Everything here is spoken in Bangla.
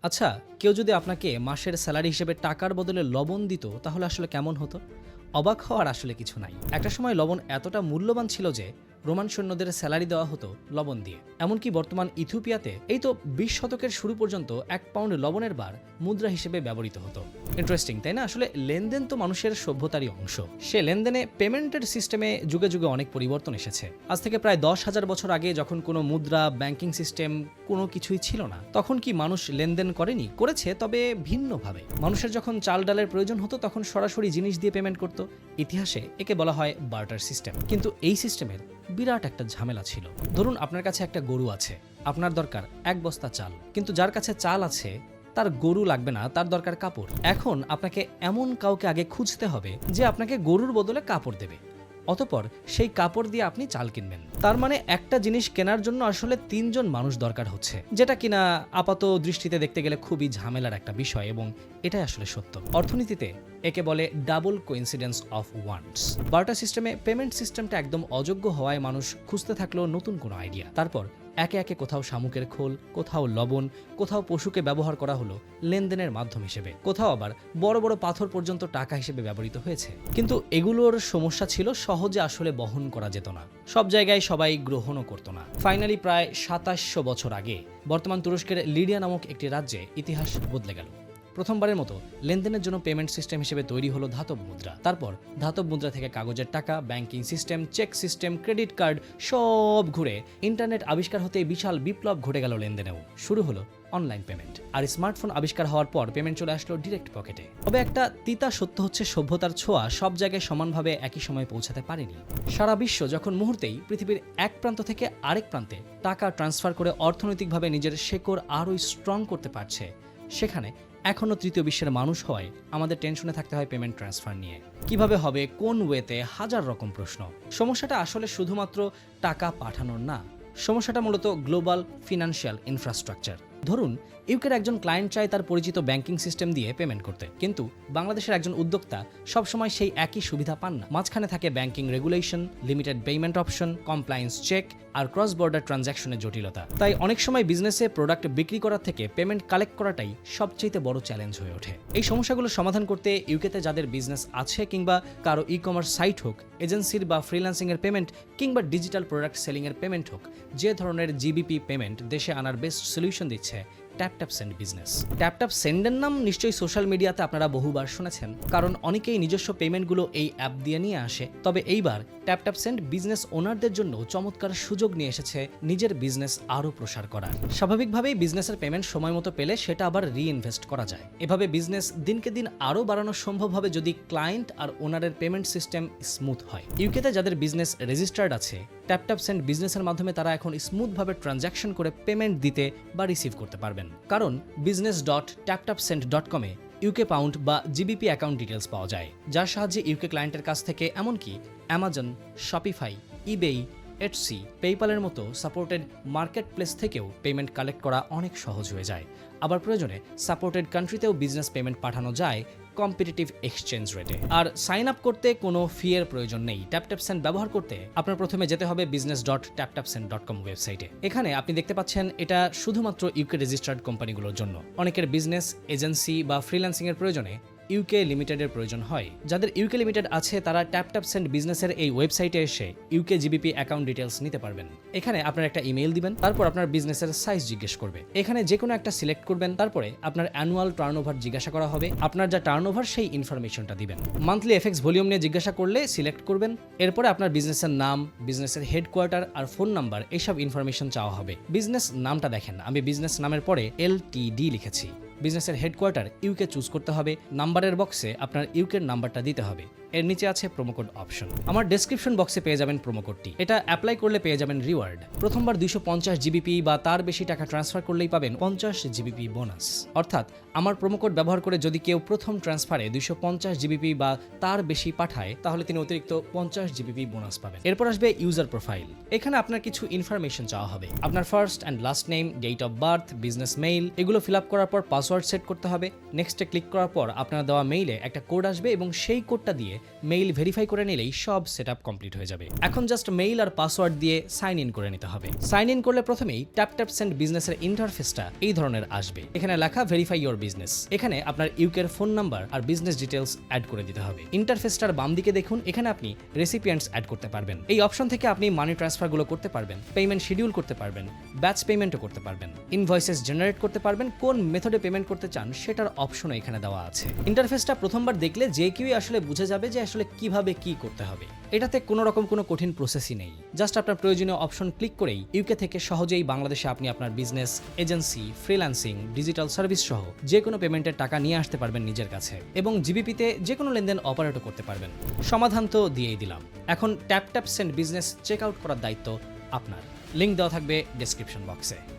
আচ্ছা, কেউ যদি আপনাকে মাসের স্যালারি হিসেবে টাকার বদলে লবণ দিত তাহলে আসলে কেমন হতো? অবাক হওয়ার আসলে কিছু নাই। একটা সময় লবণ এতটা মূল্যবান ছিল যে রোমান সৈন্যদের স্যালারি দেওয়া হতো লবণ দিয়ে। এমনকি বর্তমান ইথিওপিয়াতে এই তো ২০ শতকের শুরু পর্যন্ত ১ পাউন্ড লবণের বার মুদ্রা হিসেবে ব্যবহৃত হতো। ইন্টারেস্টিং, তাই না? আসলে লেনদেন তো মানুষের সভ্যতারই অংশ। সে লেনদেনে পেমেন্টের সিস্টেমে যুগে যুগে অনেক পরিবর্তন এসেছে। আজ থেকে প্রায় ১০,০০০ বছর আগে যখন কোনো মুদ্রা, ব্যাংকিং সিস্টেম কোনো কিছুই ছিল না, তখন কি মানুষ লেনদেন করেনি? করেছে, তবে ভিন্নভাবে। মানুষের যখন চাল ডালের প্রয়োজন হতো তখন সরাসরি জিনিস দিয়ে পেমেন্ট করত। ইতিহাসে একে বলা হয় বার্টার সিস্টেম। কিন্তু এই সিস্টেমের বিরাট একটা ঝামেলা ছিল। ধরুন আপনার কাছে একটা গরু আছে, আপনার দরকার ১ বস্তা চাল, কিন্তু যার কাছে চাল আছে তার গরু লাগবে না, তার দরকার কাপড়। এখন আপনাকে এমন কাউকে আগে খুঁজতে হবে যে আপনাকে গরুর বদলে কাপড় দেবে, অতঃপর সেই কাপড় দিয়ে আপনি চাল কিনবেন। তার মানে একটা জিনিস কেনার জন্য আসলে ৩ জন মানুষ দরকার হচ্ছে, যেটা কিনা আপাত দৃষ্টিতে দেখতে গেলে খুবই ঝামেলার একটা বিষয়, এবং এটাই আসলে সত্য। অর্থনীতিতে একে বলে double coincidence of wands. Barter সিস্টেমে পেমেন্ট সিস্টেমটা একদম অযোগ্য হওয়ায় মানুষ খুঁজতে থাকলো নতুন কোনো আইডিয়া। তারপর একে একে কোথাও শামুকের খোল, কোথাও লবণ, কোথাও পশুকে ব্যবহার করা হলো লেনদেনের মাধ্যম হিসেবে, কোথাও আবার বড় বড় পাথর পর্যন্ত টাকা হিসেবে ব্যবহৃত হয়েছে। কিন্তু এগুলোর সমস্যা ছিল সহজে আসলে বহন করা যেত না, সব জায়গায় সবাই গ্রহণও করতো না। ফাইনালি প্রায় ২৭০০ বছর আগে বর্তমান তুরস্কের লিডিয়া নামক একটি রাজ্যে ইতিহাস বদলে গেল। প্রথমবারের মতো লেনদেনের জন্য পেমেন্ট সিস্টেম হিসেবে তৈরি হলো ধাতব মুদ্রা। তারপর ধাতব মুদ্রা থেকে কাগজের টাকা, banking system, check system, credit card সব ঘুরে ইন্টারনেট আবিষ্কার হতে বিশাল বিপ্লব ঘটে গেল লেনদেনেও। শুরু হলো অনলাইন পেমেন্ট। আর স্মার্টফোন আবিষ্কার হওয়ার পর পেমেন্ট চলে আসলো ডিরেক্ট পকেটে। তবে একটা তিতা সত্য হচ্ছে, সভ্যতার ছোঁয়া সব জায়গায় সমানভাবে একই সময়ে পৌঁছাতে পারেনি। সারা বিশ্ব যখন মুহূর্তেই পৃথিবীর এক প্রান্ত থেকে আরেক প্রান্তে টাকা ট্রান্সফার করে অর্থনৈতিকভাবে নিজের শেকড় আরও স্ট্রং করতে পারছে, সেখানে এখনও তৃতীয় বিশ্বের মানুষ হওয়ায় আমাদের টেনশনে থাকতে হয় পেমেন্ট ট্রান্সফার নিয়ে। কিভাবে হবে, কোন ওয়েতে, হাজার রকম প্রশ্ন। সমস্যাটা আসলে শুধুমাত্র টাকা পাঠানোর না, সমস্যাটা মূলত গ্লোবাল ফিনান্সিয়াল ইনফ্রাস্ট্রাকচার। ধরুন ইউকের একজন ক্লায়েন্ট চায় তার পরিচিত ব্যাংকিং সিস্টেম দিয়ে পেমেন্ট করতে, কিন্তু বাংলাদেশের একজন উদ্যোক্তা সবসময় সেই একই সুবিধা পান না। মাঝখানে থাকে banking regulation, limited payment option, compliance check আর ক্রস বর্ডার ট্রানজ্যাকশনের জটিলতা। তাই অনেক সময় বিজনেসে প্রোডাক্ট বিক্রি করার থেকে পেমেন্ট কালেক্ট করাটাই সবচেয়ে বড় চ্যালেঞ্জ হয়ে ওঠে। এই সমস্যাগুলো সমাধান করতে ইউকেতে যাদের বিজনেস আছে, কিংবা কারো ই কমার্স সাইট হোক, এজেন্সির বা ফ্রিল্যান্সিং এর পেমেন্ট, কিংবা ডিজিটাল প্রোডাক্ট সেলিং এর পেমেন্ট হোক, যে ধরনের জিবিপি পেমেন্ট দেশে আনার বেস্ট সলিউশন দিচ্ছে ট্যাপ সেন্ড বিজনেস। ট্যাপ সেন্ডের নাম নিশ্চয়ই সোশ্যাল মিডিয়াতে আপনারা বহুবার শুনেছেন, কারণ অনেকেই নিজস্ব পেমেন্টগুলো এই অ্যাপ দিয়ে নিয়ে আসে। তবে এইবার ট্যাপ সেন্ড বিজনেস ওনারদের জন্য চমৎকার সুযোগ নিয়ে এসেছে নিজের বিজনেস আরও প্রসার করার। স্বাভাবিকভাবেই বিজনেসের পেমেন্ট সময় মতো পেলে সেটা আবার রিইনভেস্ট করা যায়। এভাবে বিজনেস দিনকে দিন আরও বাড়ানো সম্ভব হবে যদি ক্লায়েন্ট আর ওনারের পেমেন্ট সিস্টেম স্মুথ হয়। ইউকেতে যাদের বিজনেস রেজিস্টার্ড আছে, ট্যাপ সেন্ড বিজনেসের মাধ্যমে তারা এখন স্মুথভাবে ট্রানজ্যাকশন করে পেমেন্ট দিতে বা রিসিভ করতে পারবেন। কারণ business.taptapsend.com-এ ইউকে পাউন্ড বা জিবিপি অ্যাকাউন্ট ডিটেলস পাওয়া যায়, যার সাহায্যে ইউকে ক্লায়েন্টের কাছ থেকে এমনকি অ্যামাজন, শপিফাই, ইবেই, এটসি, পেইপালের মতো সাপোর্টেড মার্কেট প্লেস থেকেও পেমেন্ট কালেক্ট করা অনেক সহজ হয়ে যায়। আবার প্রয়োজনে সাপোর্টেড কান্ট্রিতেও বিজনেস পেমেন্ট পাঠানো যায় কম্পিটিটিভ এক্সচেঞ্জ রেটে। আর সাইন আপ করতে কোনো ফি এর প্রয়োজন নেই। ট্যাপ সেন্ড ব্যবহার করতে আপনার প্রথমে যেতে হবে business.taptapsend.com ওয়েবসাইটে। এখানে আপনি দেখতে পাচ্ছেন এটা শুধুমাত্র ইউকে রেজিস্টার্ড কোম্পানিগুলোর জন্য। অনেকের বিজনেস, এজেন্সি বা ফ্রিল্যান্সিং এর প্রয়োজনে ইউকে লিমিটেডের প্রয়োজন হয়। যাদের ইউকে লিমিটেড আছে তারা ট্যাপ সেন্ড বিজনেসের এই ওয়েবসাইটে এসে ইউকে জিবিপি অ্যাকাউন্ট ডিটেলস নিতে পারবেন। এখানে আপনার একটা ইমেইল দিবেন, তারপর আপনার বিজনেসের সাইজ জিজ্ঞেস করবে। এখানে যে কোনো একটা সিলেক্ট করবেন, তারপরে আপনার অ্যানুয়াল টার্নওভার জিজ্ঞাসা করা হবে। আপনার যা টার্নওভার সেই ইনফরমেশনটা দিবেন। মান্থলি এফএক্স ভলিউম নিয়ে জিজ্ঞাসা করলে সিলেক্ট করবেন। এরপরে আপনার বিজনেসের নাম, বিজনেসের হেডকোয়ার্টার আর ফোন নাম্বার, এইসব ইনফরমেশন চাওয়া হবে। বিজনেস নামটা দেখেন, আমি বিজনেস নামের পরে LTD লিখেছি। বিজনেসের হেডকোয়ার্টার ইউকে চুজ করতে হবে। নাম্বারের বক্সে আপনার ইউকের নাম্বারটা দিতে হবে। এর নিচে আছে প্রোমোকোড অপশন। আমার ডেসক্রিপশন বক্সে পেয়ে যাবেন প্রোমোকোডটি। এটা অ্যাপ্লাই করলে পেয়ে যাবেন রিওয়ার্ড। প্রথমবার 250 জিবিপি বা তার বেশি টাকা ট্রান্সফার করলেই পাবেন 50 জিবিপি বোনাস। অর্থাৎ আমার প্রোমোকোড ব্যবহার করে যদি কেউ প্রথম ট্রান্সফারে 250 জিবিপি বা তার বেশি পাঠায়, তাহলে তিনি অতিরিক্ত 50 জিবিপি বোনাস পাবেন। এরপর আসবে ইউজার প্রোফাইল। এখানে আপনার কিছু ইনফরমেশন চাওয়া হবে। আপনার first and last name, date of birth, business mail, এগুলো ফিল আপ করার পর পাসওয়ার্ড সেট করতে হবে। নেক্সটে ক্লিক করার পর আপনার দেওয়া মেইলে একটা কোড আসবে এবং সেই কোডটা দিয়ে মেইল ভেরিফাই করে নিলেই সব সেটআপ কমপ্লিট হয়ে যাবে। এখন জাস্ট মেইল আর পাসওয়ার্ড দিয়ে সাইন ইন করে নিতে হবে। সাইন ইন করলে প্রথমেই ট্যাপ ট্যাপ সেন্ড বিজনেসের ইন্টারফেসটা এই ধরনের আসবে। এখানে লেখা ভেরিফাই ইওর বিজনেস। এখানে আপনার ইউকের ফোন নাম্বার আর বিজনেস ডিটেলস অ্যাড করে দিতে হবে। ইন্টারফেসটার বাম দিকে দেখুন, এখানে আপনি রেসিপিয়েন্টস অ্যাড করতে পারবেন। এই অপশন থেকে আপনি মানি ট্রান্সফারগুলো করতে পারবেন, পেমেন্ট শিডিউল করতে পারবেন, ব্যাচ পেমেন্টও করতে পারবেন, ইনভয়েসেস জেনারেট করতে পারবেন। কোন মেথডে পেমেন্ট করতে চান সেটার অপশনও এখানে দেওয়া আছে। ইন্টারফেসটা প্রথমবার দেখলে যে কেউই আসলে বুঝে যাবে যে আসলে কিভাবে কি করতে হবে। এটাতে কোনো রকম কোনো কঠিন প্রসেসই নেই। জাস্ট আপনার প্রয়োজনীয় অপশন ক্লিক করেই ইউকে থেকে সহজেই বাংলাদেশে আপনি আপনার business, agency, freelancing, digital service সহ যে কোনো পেমেন্টের টাকা নিয়ে আসতে পারবেন নিজের কাছে এবং জিবিপিতে যে কোনো লেনদেন অপারেটও করতে পারবেন। সমাধান তো দিয়েই দিলাম। এখন tap tap send business check out করার দায়িত্ব আপনার। লিংক দেওয়া থাকবে ডেসক্রিপশন বক্সে।